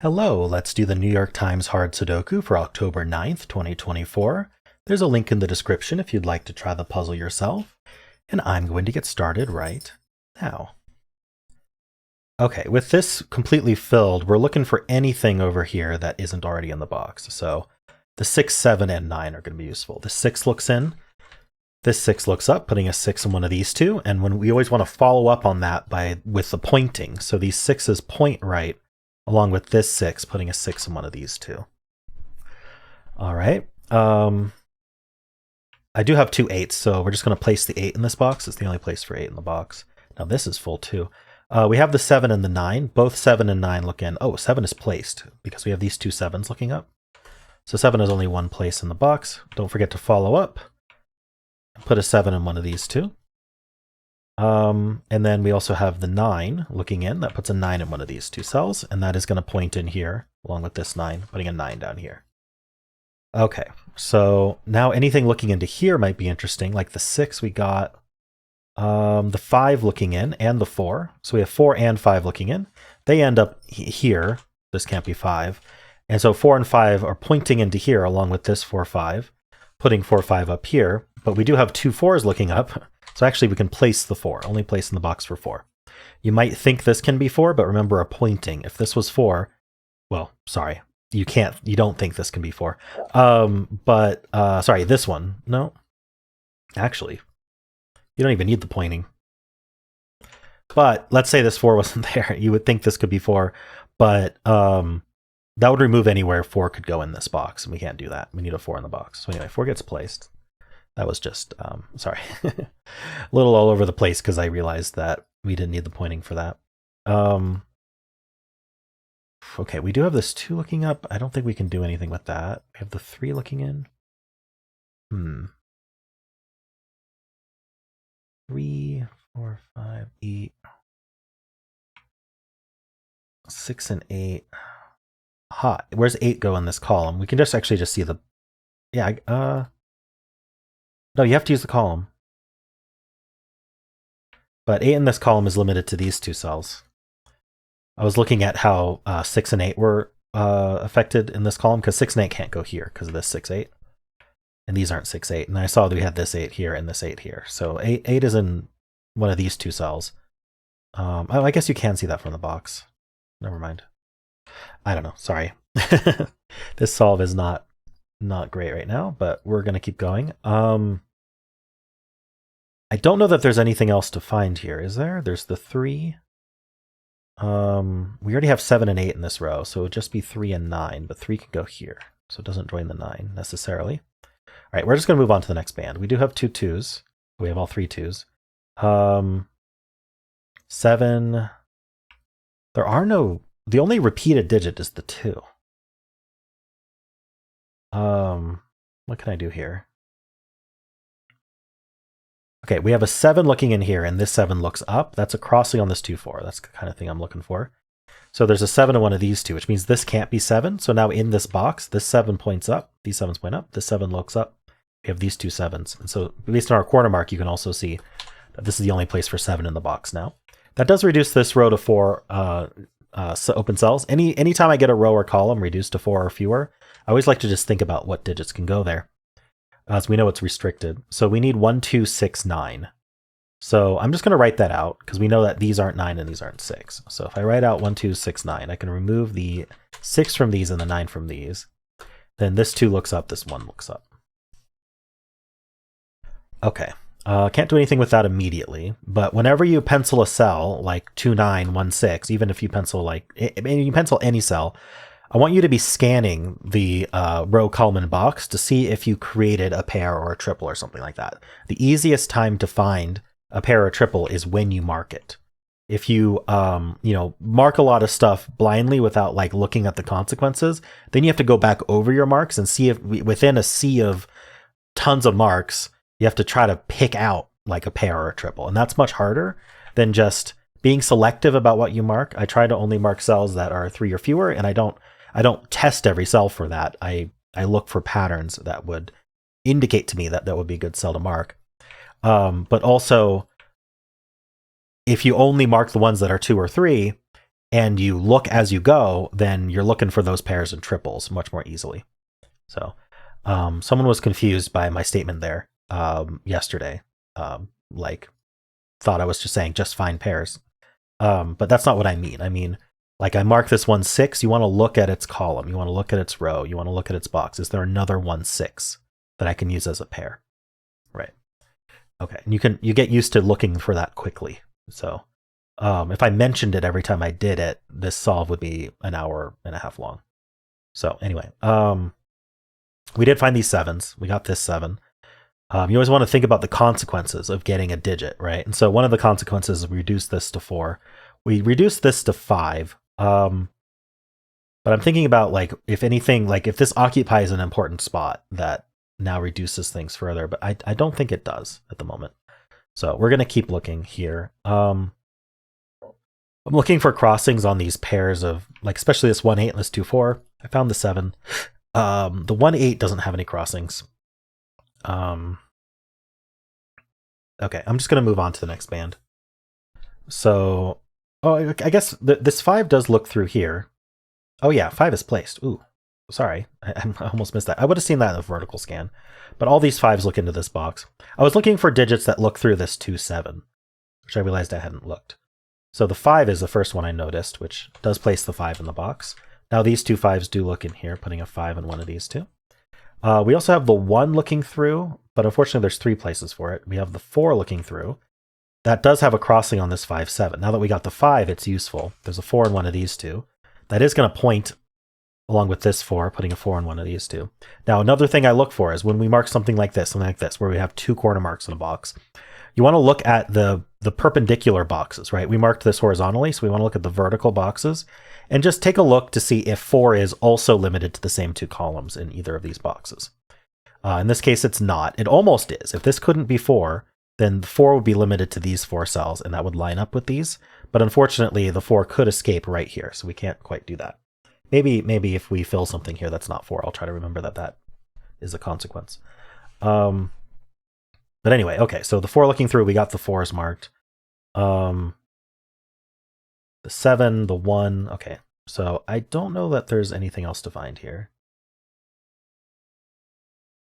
Hello, let's do the New York Times Hard Sudoku for October 9th, 2024. There's a link in the description if you'd like to try the puzzle yourself, and I'm going to get started right now. Okay, with this completely filled, we're looking for anything over here that isn't already in the box. So the 6, 7, and 9 are going to be useful. The 6 looks in, this 6 looks up, putting a 6 in one of these two, and when we always want to follow up on that with the pointing. So these 6s point right, along with this 6, putting a 6 in one of these two. All right. I do have two 8s, so we're just going to place the 8 in this box. It's the only place for 8 in the box. Now this is full too. We have the 7 and the 9. Both 7 and 9 look in. Oh, 7 is placed because we have these two 7s looking up. So 7 is only one place in the box. Don't forget to follow up. Put a 7 in one of these two. And then we also have the 9 looking in. That puts a 9 in one of these two cells, and that is going to point in here along with this 9, putting a 9 down here. Okay, so now anything looking into here might be interesting. Like the 6, we got the 5 looking in and the 4. So we have 4 and 5 looking in. They end up here. This can't be 5. And so 4 and 5 are pointing into here along with this 4, 5, putting 4, 5 up here. But we do have two 4s looking up. So actually we can place the 4, only place in the box for 4. You might think this can be 4, but remember a pointing. If this was 4, well, sorry, you don't think this can be 4. Sorry, this one, no. Actually, you don't even need the pointing. But let's say this 4 wasn't there. You would think this could be 4, but that would remove anywhere 4 could go in this box, and we can't do that. We need a 4 in the box. So anyway, 4 gets placed. That was just, sorry, a little all over the place because I realized that we didn't need the pointing for that. Okay, we do have this 2 looking up. I don't think we can do anything with that. We have the 3 looking in. 3, 4, 5, 8, 6, and 8. Aha, where's 8 go in this column? We can just actually just see the, yeah, no, you have to use the column. But 8 in this column is limited to these two cells. I was looking at how 6 and 8 were affected in this column, because 6 and 8 can't go here because of this 6, 8. And these aren't 6, 8. And I saw that we had this 8 here and this 8 here. So 8 is in one of these two cells. I guess you can see that from the box. Never mind. I don't know. Sorry. This solve is not great right now, but we're going to keep going. I don't know that there's anything else to find here, is there? There's the 3. We already have 7 and 8 in this row, so it would just be 3 and 9, but 3 can go here, so it doesn't join the 9 necessarily. All right, we're just going to move on to the next band. We do have two 2s. We have all 3 2s. 7. There are no... The only repeated digit is the 2. What can I do here? Okay, we have a 7 looking in here, and this 7 looks up. That's a crossing on this 2, 4. That's the kind of thing I'm looking for. So there's a 7 in one of these two, which means this can't be 7. So now in this box, this 7 points up. These 7s point up. This 7 looks up. We have these two 7s. And so based on our corner mark, you can also see that this is the only place for 7 in the box now. That does reduce this row to 4 open cells. Anytime I get a row or column reduced to 4 or fewer, I always like to just think about what digits can go there. So we know it's restricted. So we need 1, 2, 6, 9. So I'm just going to write that out because we know that these aren't 9 and these aren't 6. So if I write out 1, 2, 6, 9, I can remove the 6 from these and the 9 from these. Then this 2 looks up, this 1 looks up. Okay. Can't do anything with that immediately, but whenever you pencil a cell like 2, 9, 1, 6, even if you pencil you pencil any cell, I want you to be scanning the row, column, and box to see if you created a pair or a triple or something like that. The easiest time to find a pair or triple is when you mark it. If you, mark a lot of stuff blindly without like looking at the consequences, then you have to go back over your marks and see if within a sea of tons of marks, you have to try to pick out like a pair or a triple. And that's much harder than just being selective about what you mark. I try to only mark cells that are 3 or fewer, and I don't test every cell for that. I look for patterns that would indicate to me that would be a good cell to mark. But also, if you only mark the ones that are 2 or 3, and you look as you go, then you're looking for those pairs and triples much more easily. So someone was confused by my statement there yesterday. Like thought I was just saying just find pairs. But that's not what I mean. I mean, like I mark this 1, 6, you want to look at its column, you want to look at its row, you want to look at its box. Is there another 1, 6 that I can use as a pair? Right. Okay. And you get used to looking for that quickly. So if I mentioned it every time I did it, this solve would be an hour and a half long. So anyway, we did find these 7s. We got this 7. You always want to think about the consequences of getting a digit, right? And so one of the consequences is we reduce this to 4. We reduce this to 5. But I'm thinking about like if anything, like if this occupies an important spot that now reduces things further, but I don't think it does at the moment. So we're going to keep looking here. I'm looking for crossings on these pairs of like, especially this 1, 8 and this 2, 4. I found the 7. The 1, 8 doesn't have any crossings. Okay, I'm just going to move on to the next band. So, I guess this 5 does look through here. Oh yeah, 5 is placed. Ooh, sorry, I almost missed that. I would have seen that in the vertical scan. But all these 5s look into this box. I was looking for digits that look through this 2, 7, which I realized I hadn't looked. So the 5 is the first one I noticed, which does place the 5 in the box. Now these 2 5s do look in here, putting a 5 in one of these 2. We also have the 1 looking through, but unfortunately there's 3 places for it. We have the 4 looking through. That does have a crossing on this 5, 7. Now that we got the 5, it's useful. There's a 4 in one of these 2. That is going to point along with this 4, putting a 4 in one of these 2. Now another thing I look for is when we mark something like this, where we have 2 corner marks in a box, you want to look at the perpendicular boxes, right? We marked this horizontally, so we want to look at the vertical boxes and just take a look to see if 4 is also limited to the same 2 columns in either of these boxes. In this case, it's not. It almost is. If this couldn't be 4, then the 4 would be limited to these 4 cells, and that would line up with these. But unfortunately, the 4 could escape right here, so we can't quite do that. Maybe if we fill something here that's not 4, I'll try to remember that is a consequence. But anyway, okay, so the 4 looking through, we got the 4s marked. The 7, the 1, okay. So I don't know that there's anything else to find here.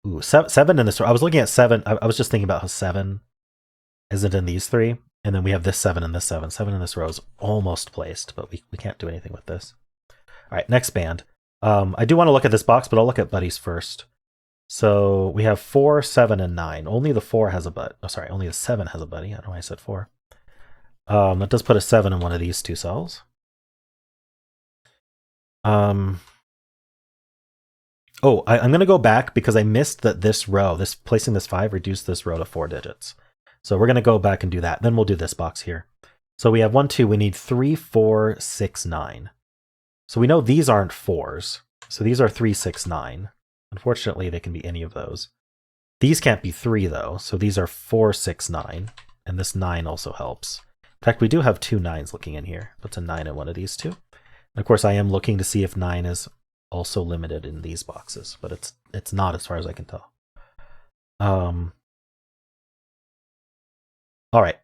Ooh, 7 in this row. I was looking at 7. I was just thinking about how 7 isn't in these 3. And then we have this 7 and this 7. 7 in this row is almost placed, but we can't do anything with this. All right, next band. I do want to look at this box, but I'll look at buddies first. So we have 4, 7, and 9. Only the 4 has a buddy. Oh, sorry, only the 7 has a buddy. I don't know why I said 4. That does put a 7 in one of these 2 cells. I'm going to go back because I missed that this row, placing this 5 reduced this row to 4 digits. So we're going to go back and do that. Then we'll do this box here. So we have 1, 2. We need 3, 4, 6, 9. So we know these aren't 4s. So these are 3, 6, 9. Unfortunately, they can be any of those. These can't be 3, though. So these are 4, 6, 9. And this 9 also helps. In fact, we do have 2 9s looking in here. That's a 9 in one of these 2. And of course, I am looking to see if 9 is also limited in these boxes, but it's not as far as I can tell. All right.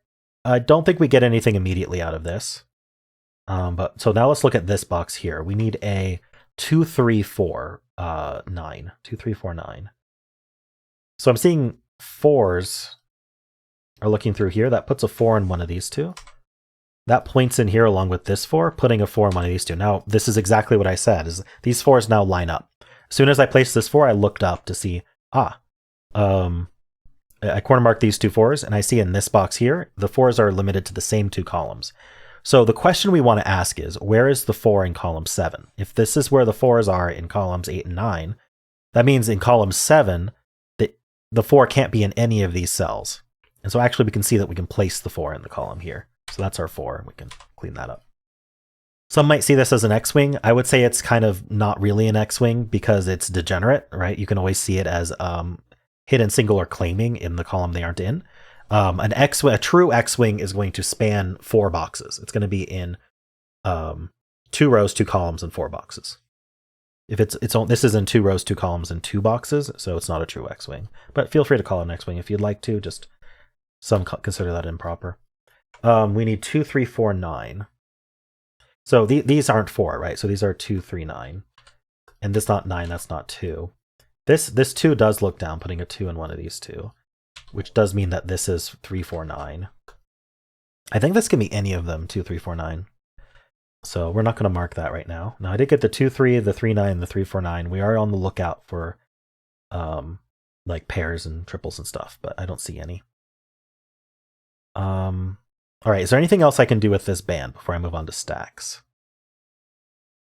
I don't think we get anything immediately out of this. But so now let's look at this box here. We need a 2, 3, 4, 9. 2, 3, 4, 9. So I'm seeing 4s are looking through here. That puts a 4 in one of these 2. That points in here along with this 4, putting a 4 in one of these 2. Now, this is exactly what I said, is these 4s now line up. As soon as I placed this 4, I looked up to see, I corner marked these 2 4s, and I see in this box here, the 4s are limited to the same 2 columns. So the question we want to ask is, where is the 4 in column 7? If this is where the 4s are in columns 8 and 9, that means in column 7, the 4 can't be in any of these cells. And so actually we can see that we can place the 4 in the column here. So that's our 4. We can clean that up. Some might see this as an X-wing. I would say it's kind of not really an X-wing because it's degenerate, right? You can always see it as hidden single or claiming in the column they aren't in. A true X-wing is going to span 4 boxes. It's going to be in 2 rows, 2 columns, and 4 boxes. If this is in 2 rows, 2 columns, and 2 boxes, so it's not a true X-wing. But feel free to call it an X-wing if you'd like to. Just some consider that improper. We need 2, 3, 4, 9. So these aren't 4, right? So these are 2, 3, 9. And this not 9, that's not 2. This 2 does look down, putting a 2 in one of these two, which does mean that this is 3, 4, 9. I think this can be any of them, 2, 3, 4, 9. So we're not going to mark that right now. Now I did get the 2, 3, the 3, 9, the 3, 4, 9. We are on the lookout for like pairs and triples and stuff, but I don't see any. All right, is there anything else I can do with this band before I move on to stacks?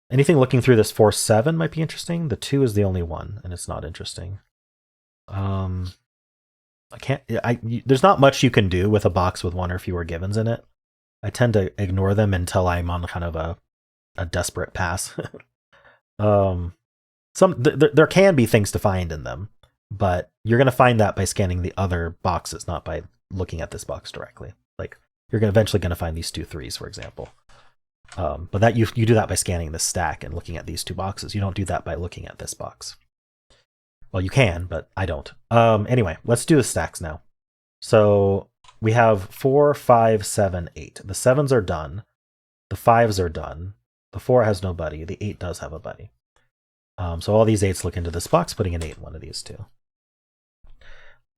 Anything looking through this 4, 7 might be interesting. The 2 is the only one, and it's not interesting. There's not much you can do with a box with one or fewer givens in it. I tend to ignore them until I'm on kind of a desperate pass. There can be things to find in them, but you're going to find that by scanning the other boxes, not by looking at this box directly. Like you're eventually going to find these 2 3s, for example. But that you do that by scanning this stack and looking at these 2 boxes. You don't do that by looking at this box. Well, you can, but I don't. Anyway, let's do the stacks now. So we have 4, 5, 7, 8. The 7s are done. The 5s are done. The 4 has no buddy. The 8 does have a buddy. So all these 8s look into this box, putting an 8 in one of these two.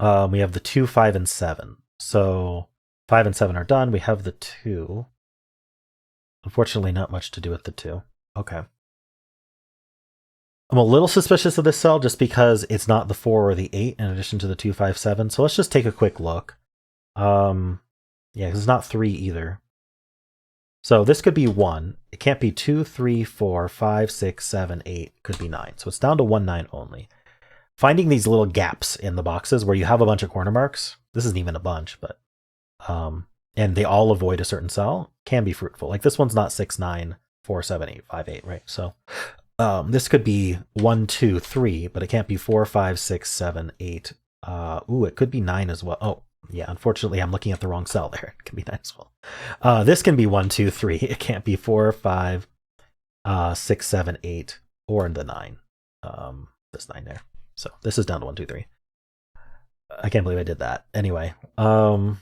We have the 2, 5, and 7. So 5 and 7 are done. We have the 2. Unfortunately, not much to do with the 2. Okay. I'm a little suspicious of this cell just because it's not the 4 or the 8 in addition to the 2, 5, 7. So let's just take a quick look. Yeah, because it's not 3 either. So this could be 1. It can't be 2, 3, 4, 5, 6, 7, 8. It could be 9. So it's down to 1, 9 only. Finding these little gaps in the boxes where you have a bunch of corner marks, this isn't even a bunch, but and they all avoid a certain cell, can be fruitful. Like this one's not 6, 9, 4, 7, 8, 5, 8, right? So this could be 1, 2, 3, but it can't be 4, 5, 6, 7, 8. It could be 9 as well. Oh, yeah, unfortunately, I'm looking at the wrong cell there. It can be 9 as well. This can be 1, 2, 3. It can't be 4, 5, 6, 7, 8, or the 9. This 9 there. So this is down to 1, 2, 3. I can't believe I did that. Anyway, I'm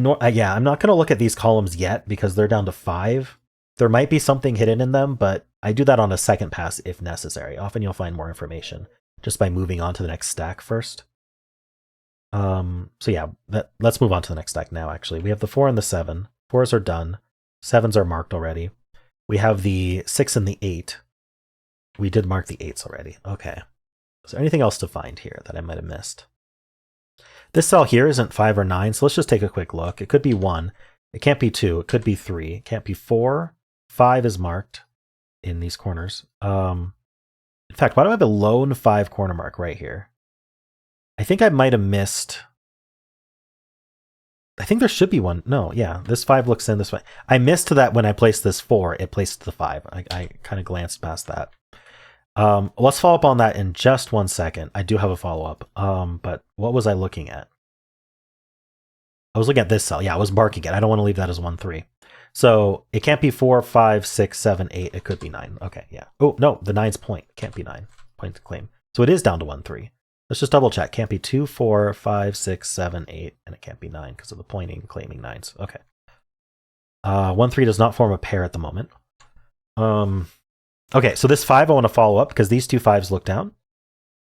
not going to look at these columns yet because they're down to 5. There might be something hidden in them, but I do that on a second pass if necessary. Often you'll find more information just by moving on to the next stack first. So yeah, let's move on to the next stack now, actually. We have the 4 and the 7. 4s are done. 7s are marked already. We have the 6 and the 8. We did mark the 8s already. Okay. Is there anything else to find here that I might have missed? This cell here isn't 5 or 9, so let's just take a quick look. It could be 1. It can't be 2. It could be 3. It can't be 4. 5 is marked in these corners. In fact, why do I have a lone 5 corner mark right here? I think I might have missed... I think there should be one. No, yeah, this 5 looks in this way. I missed that when I placed this 4, it placed the 5. I kind of glanced past that. Let's follow up on that in just 1 second. I do have a follow-up. But what was I looking at? I was looking at this cell. Yeah, I was marking it. I don't want to leave that as 1, 3. So it can't be 4, 5, 6, 7, 8. It could be 9. Okay, yeah. Oh, no, the 9's point. It can't be 9. Point to claim. So it is down to 1, 3. Let's just double check. Can't be 2, 4, 5, 6, 7, 8, and it can't be 9 because of the pointing claiming 9s. Okay. 1, 3 does not form a pair at the moment. Okay, so this 5 I want to follow up because these two 5s look down.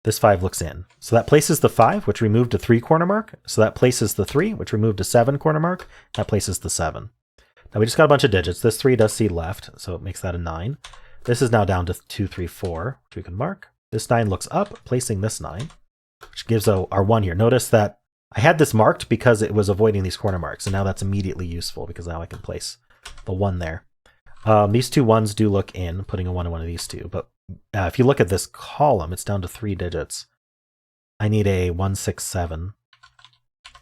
This 5 looks in. So that places the 5, which removed a 3 corner mark. So that places the 3, which removed a 7 corner mark. That places the 7. Now we just got a bunch of digits. This 3 does see left, so it makes that a 9. This is now down to 2, 3, 4, which we can mark. This 9 looks up, placing this 9, which gives our 1 here. Notice that I had this marked because it was avoiding these corner marks, and now that's immediately useful because now I can place the 1 there. These two 1s do look in, putting a 1 in one of these two, but if you look at this column, it's down to 3 digits. I need a 1, 6, 7.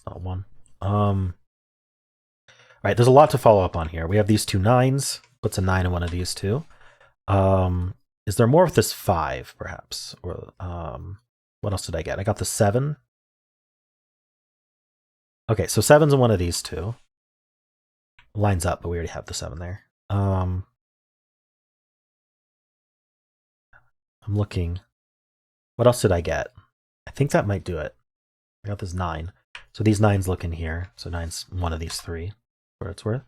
Not 1. Right, there's a lot to follow up on here. We have these two 9s, puts a 9 in one of these two. Is there more of this 5, perhaps? Or what else did I get? I got the 7. Okay, so 7's in one of these two. Lines up, but we already have the 7 there. I'm looking. What else did I get? I think that might do it. I got this 9. So these 9s look in here. So 9's one of these 3, for what it's worth.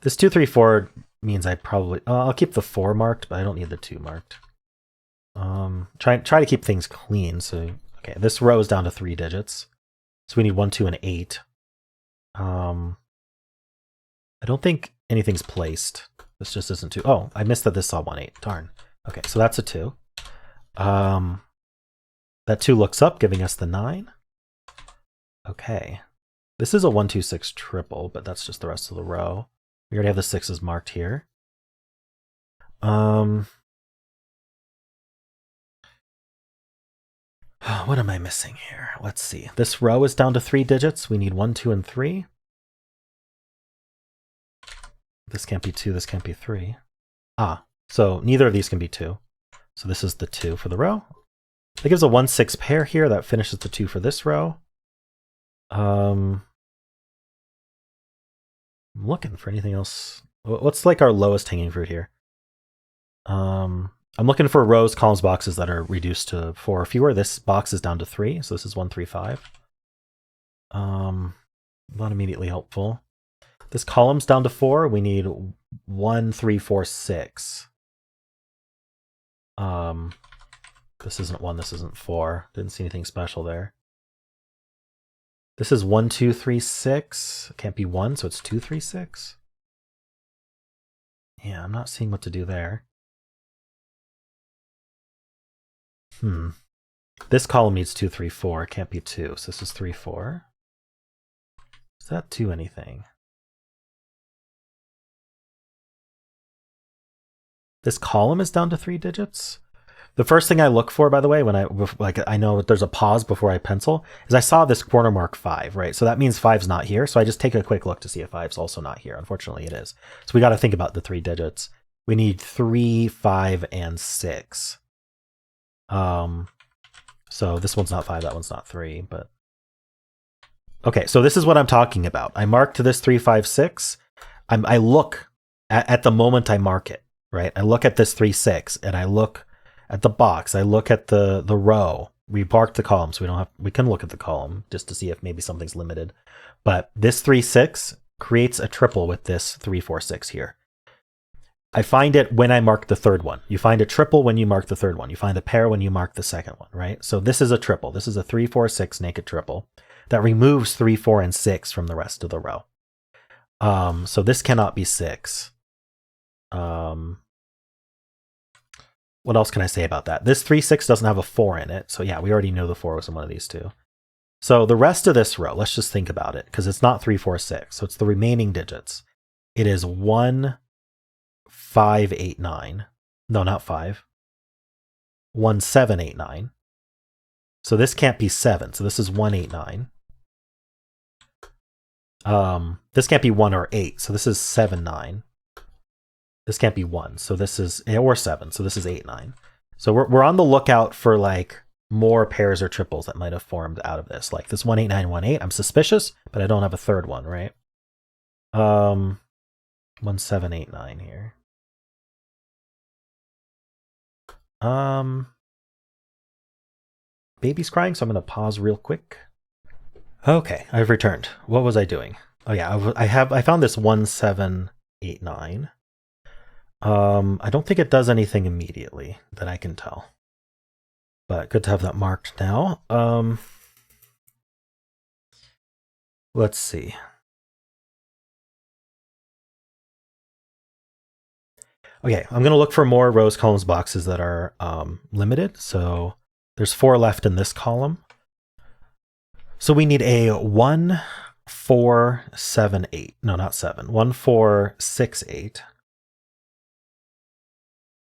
This 2, 3, 4 means I probably I'll keep the 4 marked, but I don't need the 2 marked. Try to keep things clean. So okay, this row is down to 3 digits, so we need 1, 2, and 8. I don't think anything's placed. This just isn't 2. Oh, I missed that this saw 1, 8. Darn. Okay, so that's a 2. That 2 looks up, giving us the 9. Okay. This is a 1, 2, 6 triple, but that's just the rest of the row. We already have the 6s marked here. What am I missing here? Let's see. This row is down to 3 digits. We need 1, 2, and 3. This can't be 2, this can't be 3. Ah, so neither of these can be 2. So this is the 2 for the row. That gives a 1, 6 pair here. That finishes the 2 for this row. I'm looking for anything else. What's like our lowest hanging fruit here? I'm looking for rows, columns, boxes that are reduced to 4 or fewer. This box is down to 3, so this is 1, 3, 5. Not immediately helpful. This column's down to 4. We need 1, 3, 4, 6. This isn't 1, this isn't 4. Didn't see anything special there. This is 1, 2, 3, 6. It can't be 1, so it's 2, 3, 6. Yeah, I'm not seeing what to do there. This column needs 2, 3, 4. It can't be 2, so this is 3, 4. Is that 2 anything? This column is down to 3 digits. The first thing I look for, by the way, when I know there's a pause before I pencil, is I saw this corner mark 5, right? So that means 5's not here. So I just take a quick look to see if 5's also not here. Unfortunately, it is. So we got to think about the 3 digits. We need 3, 5, and 6. So this one's not 5, that one's not 3, but okay. So this is what I'm talking about. I marked this 3, 5, 6. I look at the moment I mark it, right? I look at this 3, 6, and I look at the box. I look at the row. We marked the column, so we can look at the column just to see if maybe something's limited. But this 3, 6 creates a triple with this 3, 4, 6 here. I find it when I mark the third one. You find a triple when you mark the third one. You find a pair when you mark the second one, right? So this is a triple. This is a 3, 4, 6 naked triple that removes 3, 4, and 6 from the rest of the row. So this cannot be 6. What else can I say about that? This 3, 6 doesn't have a 4 in it. So yeah, we already know the 4 was in one of these two. So the rest of this row, let's just think about it, because it's not 3, 4, 6. So it's the remaining digits. It is 1, 5, 8, 9. No, not 5. 1, 7, 8, 9. So this can't be 7. So this is 1, 8, 9. This can't be 1 or 8. So this is 7, 9. This can't be 1. So this is, or 7. So this is 8, 9. So we're on the lookout for like more pairs or triples that might have formed out of this. Like this 1, 8, 9, 1, 8. I'm suspicious, but I don't have a third one, right? 1, 7, 8, 9 here. Baby's crying, so I'm going to pause real quick. Okay, I've returned. What was I doing? Oh yeah, I found this 1, 7, 8, 9. I don't think it does anything immediately that I can tell. But good to have that marked now. Let's see. Okay, I'm going to look for more rows, columns, boxes that are limited. So there's 4 left in this column. So we need a 1, 4, 7, 8. No, not 7. 1, 4, 6, 8.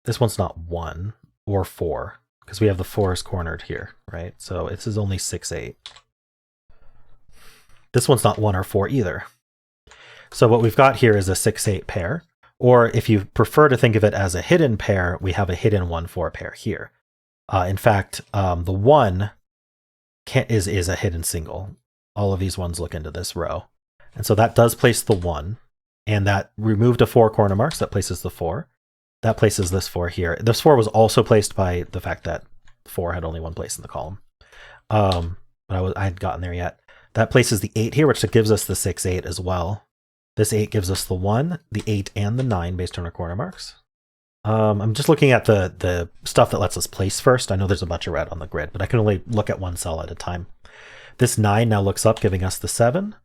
This one's not 1 or 4 because we have the 4s cornered here, right? So this is only 6, 8. This one's not 1 or 4 either. So what we've got here is a 6, 8 pair. Or if you prefer to think of it as a hidden pair, we have a hidden 1, 4 pair here. In fact, the 1 is a hidden single. All of these ones look into this row. And so that does place the 1. And that removed a 4 corner marks. That places the 4. That places this 4 here. This 4 was also placed by the fact that 4 had only one place in the column. But I hadn't gotten there yet. That places the 8 here, which gives us the 6, 8 as well. This 8 gives us the 1, the 8, and the 9 based on our corner marks. I'm just looking at the stuff that lets us place first. I know there's a bunch of red on the grid, but I can only look at one cell at a time. This 9 now looks up, giving us the 7,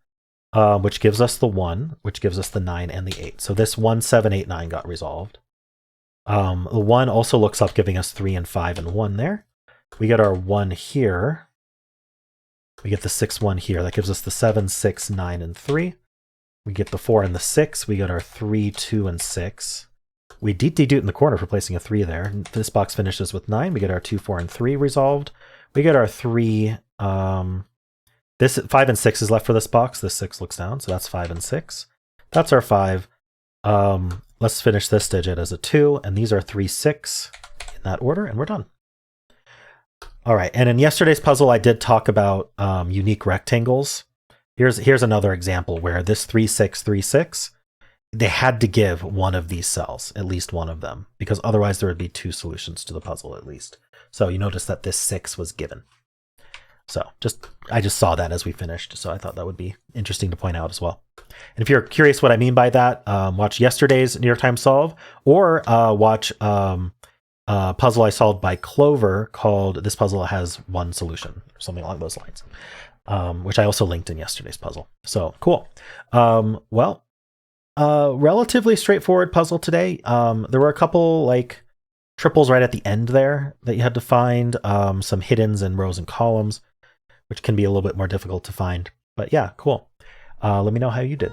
which gives us the 1, which gives us the 9 and the 8. So this 1, 7, 8, 9 got resolved. The 1 also looks up, giving us 3 and 5 and 1 there. We get our 1 here. We get the 6, 1 here. That gives us the 7, 6, 9, and 3. We get the 4 and the 6. We get our 3, 2, and 6. We deet in the corner for placing a 3 there. This box finishes with 9. We get our 2, 4, and 3 resolved. We get our 3. This 5 and 6 is left for this box. This 6 looks down, so that's 5 and 6. That's our 5. Let's finish this digit as a 2, and these are 3, 6 in that order, and we're done. All right, and in yesterday's puzzle, I did talk about unique rectangles. Here's another example where this 3, 6, 3, 6, they had to give one of these cells, at least one of them, because otherwise there would be 2 solutions to the puzzle at least. So you notice that this 6 was given. So I just saw that as we finished, so I thought that would be interesting to point out as well. And if you're curious what I mean by that, watch yesterday's New York Times Solve, or watch puzzle I solved by Clover called "This Puzzle Has One Solution," or something along those lines, which I also linked in yesterday's puzzle. So cool. Relatively straightforward puzzle today. There were a couple like triples right at the end there that you had to find, some hiddens in rows and columns, which can be a little bit more difficult to find. But yeah, cool. Let me know how you did.